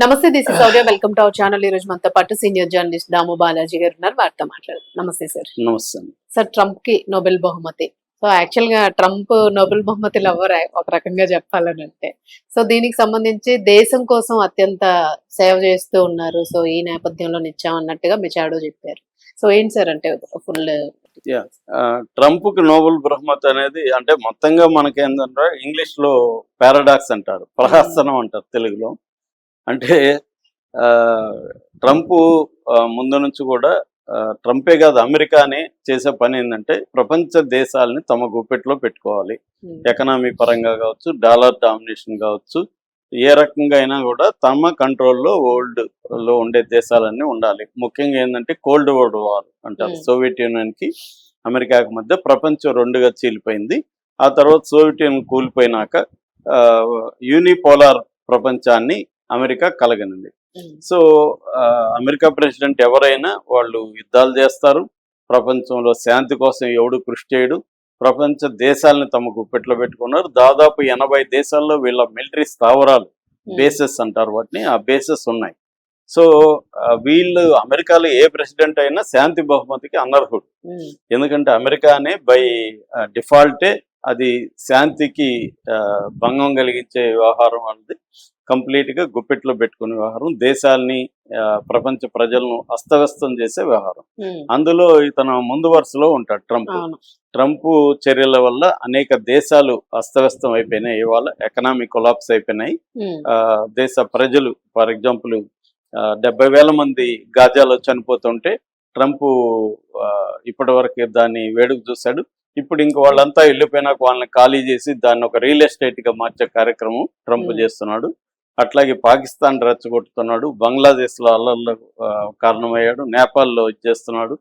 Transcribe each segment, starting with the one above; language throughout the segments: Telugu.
నమస్తే, this is Saurya. Welcome to our channel. ఈ రోజు మనతో పాటు సీనియర్ జర్నలిస్ట్ దాము బాలాజీ గారు ఉన్నారు. వారితో మాట్లాడదాం. నమస్తే సార్. నమస్తే. సార్, ట్రంప్ కి నోబెల్ బహుమతి. సో యాక్చువల్ గా ట్రంప్ నోబెల్ బహుమతి లవర్ ఒక రకంగా చెప్పాలని అంటే, సో దీనికి సంబంధించి దేశం కోసం అత్యంత సేవ చేస్తూ ఉన్నారు. సో ఈ నేపథ్యంలో నిచ్చామన్నట్టుగా మెచాడో చెప్పారు. సో ఏంటి సార్ అంటే ఫుల్ ట్రంప్ కి నోబెల్ బహుమతి అనేది అంటే మొత్తంగా మనకేంటంటే ఇంగ్లీష్ లో పారాడాక్స్ అంటారు, ప్రహసనం అంటారు తెలుగులో. అంటే ట్రంప్ ముందు నుంచి కూడా ట్రంపే కాదు అమెరికానే చేసే పని ఏంటంటే ప్రపంచ దేశాలని తమ గుప్పెట్లో పెట్టుకోవాలి. ఎకనామీ పరంగా కావచ్చు, డాలర్ డామినేషన్ కావచ్చు, ఏ రకంగా అయినా కూడా తమ కంట్రోల్లో వరల్డ్ లో ఉండే దేశాలన్నీ ఉండాలి. ముఖ్యంగా ఏంటంటే కోల్డ్ వార్ అంటారు. సోవియట్ యూనియన్ కి అమెరికాకి మధ్య ప్రపంచం రెండుగా చీలిపోయింది. ఆ తర్వాత సోవియట్ యూనియన్ కూలిపోయినాక యూనిపోలార్ ప్రపంచాన్ని అమెరికా కలగనింది. సో అమెరికా ప్రెసిడెంట్ ఎవరైనా వాళ్ళు యుద్ధాలు చేస్తారు, ప్రపంచంలో శాంతి కోసం ఎవడు కృషి చేయడు, ప్రపంచ దేశాలను తమ గుప్పెట్లో పెట్టుకున్నారు. దాదాపు 80 దేశాల్లో వీళ్ళ మిలిటరీ స్థావరాలు, బేసెస్ అంటారు వాటిని, ఆ బేసెస్ ఉన్నాయి. సో వీళ్ళు అమెరికాలో ఏ ప్రెసిడెంట్ అయినా శాంతి బహుమతికి అనర్హుడు. ఎందుకంటే అమెరికానే బై డిఫాల్టే అది శాంతికి భంగం కలిగించే వ్యవహారం అనేది కంప్లీట్గా గుప్పెట్లో పెట్టుకునే వ్యవహారం, దేశాలని ప్రపంచ ప్రజలను అస్తవ్యస్తం చేసే వ్యవహారం. అందులో ఇతను ముందు వరుసలో ఉంటాడు ట్రంప్ చర్యల వల్ల అనేక దేశాలు అస్తవ్యస్తం అయిపోయినాయి. ఇవాళ ఎకనామిక్ కొలాప్స్ అయిపోయినాయి. దేశ ప్రజలు ఫర్ ఎగ్జాంపుల్ 70,000 మంది గాజాలో చనిపోతుంటే ట్రంప్ ఇప్పటి వరకు దాన్ని వేడుకు చూశాడు. ఇప్పుడు ఇంక వాళ్ళంతా వెళ్ళిపోయినాక వాళ్ళని ఖాళీ చేసి దాన్ని ఒక రియల్ ఎస్టేట్ గా మార్చే కార్యక్రమం ట్రంప్ చేస్తున్నాడు. అట్లాగే పాకిస్తాన్ రెచ్చగొట్టుతున్నాడు, బంగ్లాదేశ్లో అల్లర్లు కారణమయ్యాడు, నేపాల్లో చేస్తున్నాడు.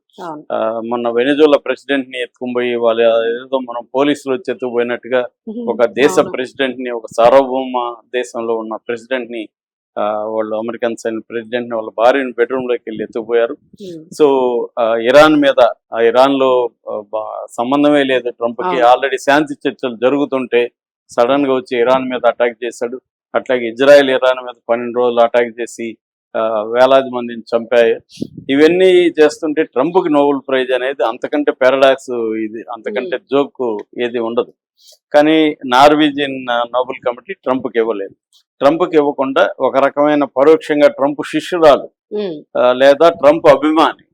మొన్న వెనిజులా ప్రెసిడెంట్ ని ఎత్తుకుపోయి వాళ్ళు ఏదో మనం పోలీసులు వచ్చి ఎత్తుకుపోయినట్టుగా ఒక దేశ ప్రెసిడెంట్ ని, ఒక సార్వభౌమ దేశంలో ఉన్న ప్రెసిడెంట్ ని, వాళ్ళు అమెరికన్ సైన్ ప్రెసిడెంట్ ని వాళ్ళ భార్యని బెడ్రూమ్ లోకి వెళ్ళి ఎత్తుకుపోయారు. సో ఇరాన్ మీద, ఇరాన్ లో సంబంధమే లేదు ట్రంప్ కి. ఆల్రెడీ శాంతి చర్చలు జరుగుతుంటే సడన్ గా వచ్చి ఇరాన్ మీద అటాక్ చేశాడు. అట్లాగే ఇజ్రాయెల్ ఇరాన్ మీద 12 రోజులు అటాక్ చేసి వేలాది మందిని చంపాయి. ఇవన్నీ చేస్తుంటే ట్రంప్కి నోబెల్ ప్రైజ్ అనేది అంతకంటే పారాడాక్స్, ఇది అంతకంటే జోక్ ఏది ఉండదు. కానీ నార్వీజియన్ నోబెల్ కమిటీ ట్రంప్కి ఇవ్వలేదు. ట్రంప్కి ఇవ్వకుండా ఒక రకమైన పరోక్షంగా ట్రంప్ శిష్యురాలు లేదా ట్రంప్ అభిమాని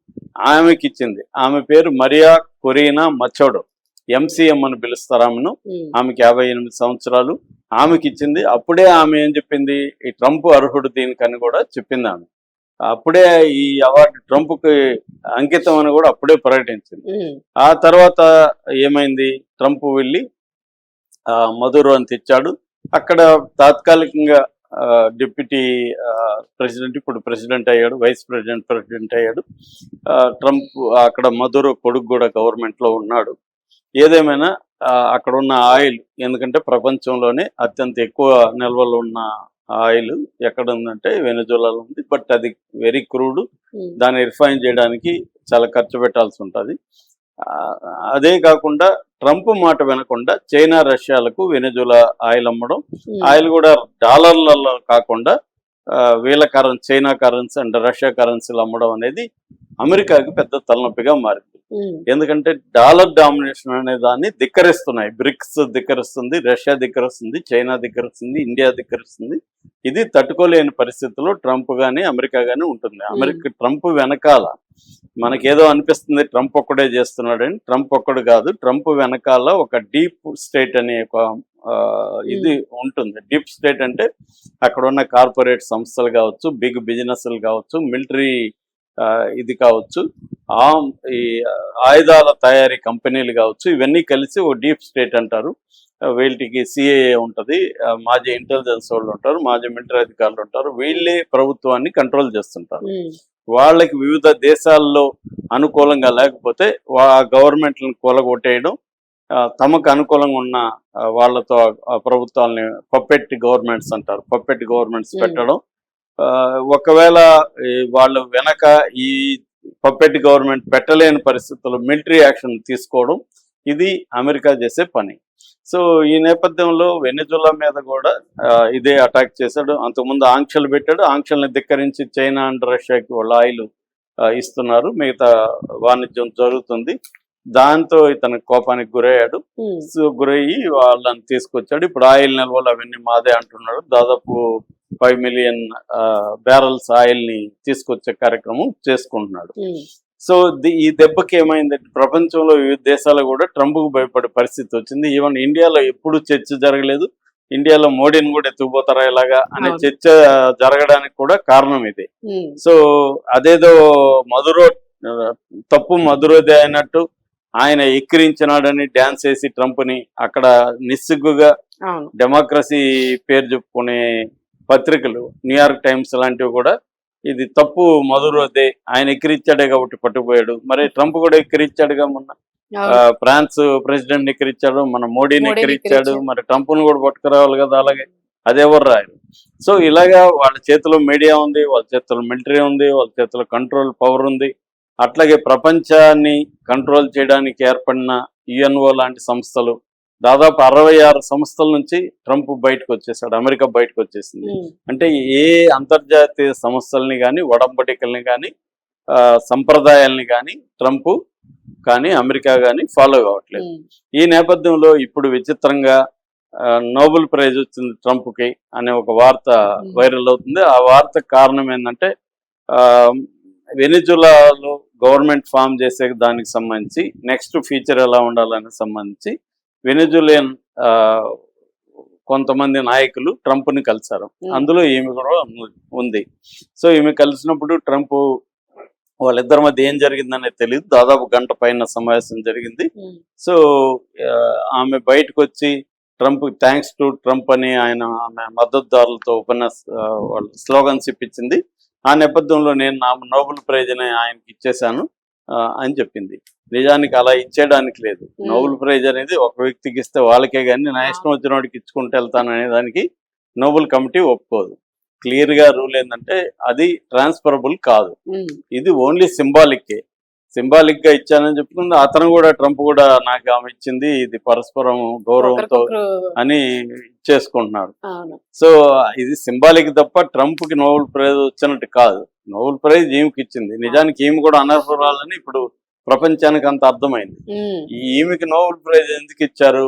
ఆమెకి ఇచ్చింది. ఆమె పేరు మరియా కొరీనా మచ్చోడో, ఎంసీఎం అని పిలుస్తారు ఆమెను. ఆమెకి 58 సంవత్సరాలు. ఆమెకి ఇచ్చింది. అప్పుడే ఆమె ఏం చెప్పింది, ఈ ట్రంప్ అర్హుడు దీనికని కూడా చెప్పింది ఆమె. అప్పుడే ఈ అవార్డు ట్రంప్కి అంకితం అని కూడా అప్పుడే ప్రకటించింది. ఆ తర్వాత ఏమైంది, ట్రంప్ వెళ్ళి మధురో అని తెచ్చాడు. అక్కడ తాత్కాలికంగా డిప్యూటీ ప్రెసిడెంట్, ఇప్పుడు ప్రెసిడెంట్ అయ్యాడు, వైస్ ప్రెసిడెంట్ అయ్యాడు. ట్రంప్ అక్కడ మధురో కొడుకు కూడా గవర్నమెంట్లో ఉన్నాడు. ఏదేమైనా అక్కడ ఉన్న ఆయిల్, ఎందుకంటే ప్రపంచంలోనే అత్యంత ఎక్కువ నిల్వలు ఉన్న ఆయిల్ ఎక్కడ ఉందంటే వెనిజులాలో ఉంది. బట్ అది వెరీ క్రూడ్, దాన్ని రిఫైన్ చేయడానికి చాలా ఖర్చు పెట్టాల్సి ఉంటుంది. అదే కాకుండా ట్రంప్ మాట వినకుండా చైనా, రష్యాలకు వెనిజులా ఆయిల్ అమ్మడం, ఆయిల్ కూడా డాలర్లలో కాకుండా వీళ్ళ currency, China currency and Russia కరెన్సీలు అమ్మడం అనేది అమెరికాకి పెద్ద తలనొప్పిగా మారింది. ఎందుకంటే డాలర్ డామినేషన్ అనే దాన్ని ధిక్కరిస్తున్నాయి. బ్రిక్స్ ధిక్కరిస్తుంది, రష్యా ధిక్కరిస్తుంది, చైనా ధిక్కరిస్తుంది, ఇండియా ధిక్కరిస్తుంది. ఇది తట్టుకోలేని పరిస్థితుల్లో ట్రంప్ కానీ అమెరికా కానీ ఉంటుంది. ట్రంప్ వెనకాల మనకేదో అనిపిస్తుంది ట్రంప్ ఒక్కడే చేస్తున్నాడని. ట్రంప్ ఒక్కడు కాదు, ట్రంప్ వెనకాల ఒక డీప్ స్టేట్ అనే ఒక ఇది ఉంటుంది. డీప్ స్టేట్ అంటే అక్కడ ఉన్న కార్పొరేట్ సంస్థలు కావచ్చు, బిగ్ బిజినెస్లు కావచ్చు, మిలిటరీ ఇది కావచ్చు, ఈ ఆయుధాల తయారీ కంపెనీలు కావచ్చు, ఇవన్నీ కలిసి ఓ డీప్ స్టేట్ అంటారు. వీళ్ళకి సిఐఏ ఉంటుంది, మాజీ ఇంటెలిజెన్స్ వాళ్ళు ఉంటారు, మాజీ మిలిటరీ అధికారులు ఉంటారు. వీళ్ళే ప్రభుత్వాన్ని కంట్రోల్ చేస్తుంటారు. వాళ్ళకి వివిధ దేశాల్లో అనుకూలంగా లేకపోతే గవర్నమెంట్లను కూలగొట్టేయడం, తమకు అనుకూలంగా ఉన్న వాళ్ళతో ప్రభుత్వాలని పప్పెట్ గవర్నమెంట్స్ అంటారు, పప్పెట్ గవర్నమెంట్స్ పెట్టడం. ఒకవేళ వాళ్ళు వెనక ఈ పప్పెట్ గవర్నమెంట్ పెట్టలేని పరిస్థితుల్లో మిలిటరీ యాక్షన్ తీసుకోవడం, ఇది అమెరికా చేసే పని. సో ఈ నేపథ్యంలో వెనిజులా మీద కూడా ఇదే అటాక్ చేశాడు. అంతకుముందు ఆంక్షలు పెట్టాడు. ఆంక్షల్ని ధిక్కరించి చైనా అండ్ రష్యాకి వాళ్ళు ఆయిల్ ఇస్తున్నారు. మిగతా వాణిజ్యం జరుగుతుంది. దాంతో ఇతను కోపానికి గురయ్యాడు. సో గురయ్యి వాళ్ళని తీసుకొచ్చాడు. ఇప్పుడు ఆయిల్ నిల్వలు అవన్నీ మాదే అంటున్నాడు. దాదాపు 5 మిలియన్ బ్యారల్స్ ఆయిల్ ని తీసుకొచ్చే కార్యక్రమం చేసుకుంటున్నాడు. సో ఈ దెబ్బకి ఏమైందంటే ప్రపంచంలో వివిధ దేశాలు కూడా ట్రంప్కు భయపడే పరిస్థితి వచ్చింది. ఈవెన్ ఇండియాలో ఎప్పుడు చర్చ జరగలేదు. ఇండియాలో మోడీని కూడా ఎత్తుకుపోతారా ఇలాగా అనే చర్చ జరగడానికి కూడా కారణం ఇదే. సో అదేదో తప్పు మధురోదే అయినట్టు ఆయన ఎక్కిరించినాడని డ్యాన్స్ వేసి ట్రంప్ ని అక్కడ నిస్సిగ్గుగా డెమోక్రసీ పేరు చెప్పుకునే పత్రికలు, న్యూయార్క్ టైమ్స్ లాంటివి కూడా ఇది తప్పు మధురోదే, ఆయన ఎక్కిరించాడే కాబట్టి పట్టుకుపోయాడు. మరి ట్రంప్ కూడా ఎక్కిరించాడుగా, మొన్న ఫ్రాన్స్ ప్రెసిడెంట్ ఎక్కిరించాడు, మన మోడీని ఎక్కిరించాడు. మరి ట్రంప్ ను కూడా పట్టుకురావాలి కదా. అలాగే అదెవరు రాయరు. సో ఇలాగా వాళ్ళ చేతిలో మీడియా ఉంది, వాళ్ళ చేతిలో మిలిటరీ ఉంది, వాళ్ళ చేతిలో కంట్రోల్ పవర్ ఉంది. అట్లాగే ప్రపంచాన్ని కంట్రోల్ చేయడానికి ఏర్పడిన యుఎన్ఓ లాంటి సంస్థలు, దాదాపు 66 సంస్థల నుంచి ట్రంప్ బయటకు వచ్చేసాడు. అమెరికా బయటకు వచ్చేసింది. అంటే ఏ అంతర్జాతీయ సంస్థల్ని కానీ, ఒడంబడికల్ని కానీ, సంప్రదాయాల్ని కానీ ట్రంప్ కానీ అమెరికా కానీ ఫాలో కావట్లేదు. ఈ నేపథ్యంలో ఇప్పుడు విచిత్రంగా నోబెల్ ప్రైజ్ వచ్చింది ట్రంప్కి అనే ఒక వార్త వైరల్ అవుతుంది. ఆ వార్త కారణం ఏంటంటే వెనిజులాలో గవర్నమెంట్ ఫామ్ చేసే దానికి సంబంధించి నెక్స్ట్ ఫ్యూచర్ ఎలా ఉండాలని సంబంధించి వెనిజులియన్ కొంతమంది నాయకులు ట్రంప్ని కలిశారు. అందులో ఈమె కూడా ఉంది. సో ఈమె కలిసినప్పుడు ట్రంప్ వాళ్ళిద్దరి మధ్య ఏం జరిగిందనేది తెలియదు. దాదాపు గంట పైన సమావేశం జరిగింది. సో ఆమె బయటకు వచ్చి ట్రంప్ థ్యాంక్స్ టు ట్రంప్ అని ఆమె మద్దతుదారులతో వాళ్ళు స్లోగన్స్ ఇప్పించింది. ఆ నేపథ్యంలో నేను నా నోబెల్ ప్రైజ్ని ఆయనకి ఇచ్చేశాను అని చెప్పింది. నిజానికి అలా ఇచ్చేయడానికి లేదు. నోబెల్ ప్రైజ్ అనేది ఒక వ్యక్తికి ఇస్తే వాళ్ళకే కానీ నా ఇష్టం వచ్చిన వాడికి ఇచ్చుకుంటూ వెళ్తాను అనే దానికి నోబెల్ కమిటీ ఒప్పుకోదు. క్లియర్ గా రూల్ ఏంటంటే అది ట్రాన్స్ఫరబుల్ కాదు. ఇది ఓన్లీ సింబాలిక్ గా ఇచ్చానని చెప్పుకుంది. అతను కూడా ట్రంప్ కూడా నాకు ఆమె ఇచ్చింది, ఇది పరస్పరం గౌరవంతో అని చేసుకుంటున్నాడు. సో ఇది సింబాలిక్ తప్ప ట్రంప్ కి నోబెల్ ప్రైజ్ వచ్చినట్టు కాదు. నోబెల్ ప్రైజ్ ఈమెకి ఇచ్చింది. నిజానికి ఈమె కూడా అనర్హురాలని ఇప్పుడు ప్రపంచానికి అంత అర్థమైంది. ఈమెకి నోబెల్ ప్రైజ్ ఎందుకు ఇచ్చారు?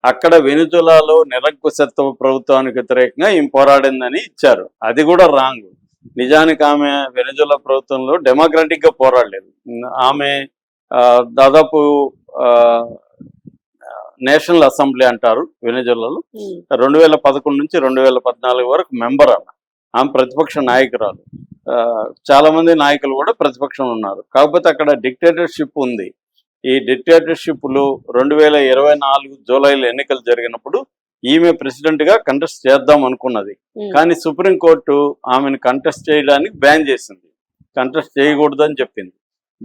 అక్కడ వెనిజులాలో నిరంకుశత్వ ప్రభుత్వానికి వ్యతిరేకంగా ఈమె పోరాడిందని ఇచ్చారు. అది కూడా రాంగ్. నిజానికి ఆమె వెనిజులా ప్రభుత్వంలో డెమోక్రాటిక్ గా పోరాడలేదు. ఆమె దాదాపు నేషనల్ అసెంబ్లీ అంటారు వెనిజులాలో 2011 నుంచి 2014 వరకు మెంబర్ అన్న. ఆమె ప్రతిపక్ష నాయకురాలు. చాలా మంది నాయకులు కూడా ప్రతిపక్షం ఉన్నారు. కాకపోతే అక్కడ డిక్టేటర్షిప్ ఉంది. ఈ డిక్టేటర్షిప్ లో 2024 జూలైలో ఎన్నికలు జరిగినప్పుడు ఈమె ప్రెసిడెంట్ గా కంటెస్ట్ చేద్దాం అనుకున్నది. కానీ సుప్రీంకోర్టు ఆమెను కంటెస్ట్ చేయడానికి బ్యాన్ చేసింది. కంటెస్ట్ చేయకూడదని చెప్పింది.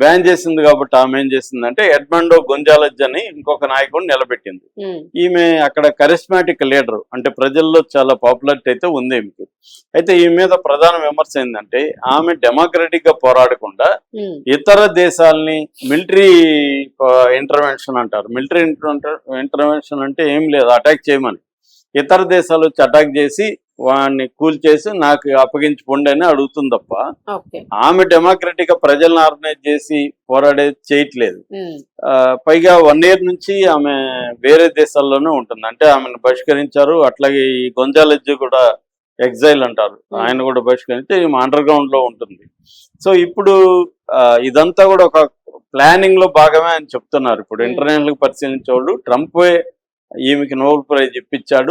బ్యాన్ చేసింది కాబట్టి ఆమె ఏం చేసిందంటే ఎడ్మండో గొంజాలెజ్ అని ఇంకొక నాయకుడిని నిలబెట్టింది. ఈమె అక్కడ కరిస్మాటిక్ లీడర్, అంటే ప్రజల్లో చాలా పాపులారిటీ అయితే ఉంది ఈమెకి. అయితే ఈ మీద ప్రధాన విమర్శ ఏంటంటే ఆమె డెమోక్రటిక్ గా పోరాడకుండా ఇతర దేశాలని మిలిటరీ ఇంటర్వెన్షన్ అంటారు. మిలిటరీ ఇంటర్వెన్షన్ అంటే ఏం లేదు, అటాక్ చేయమని. ఇతర దేశాలు వచ్చి అటాక్ చేసి వాడిని కూల్చేసి నాకు అప్పగించుకోండి అని అడుగుతుంది తప్ప ఆమె డెమోక్రటిక్ గా ప్రజలను ఆర్గనైజ్ చేసి పోరాడేది చేయట్లేదు. పైగా 1 year నుంచి ఆమె వేరే దేశాల్లోనే ఉంటుంది. అంటే ఆమెను బహిష్కరించారు. అట్లాగే ఈ గొంజాలెజ్ కూడా ఎగ్జైల్ అంటారు, ఆయన కూడా బహిష్కరించి ఈమె అండర్ గ్రౌండ్ లో ఉంటుంది. సో ఇప్పుడు ఇదంతా కూడా ఒక ప్లానింగ్ లో భాగమే అని చెప్తున్నారు. ఇప్పుడు ఇంటర్నేషనల్ పరిశీలించే వాళ్ళు ట్రంప్ ఈమెకి నోబెల్ ప్రైజ్ ఇప్పించాడు.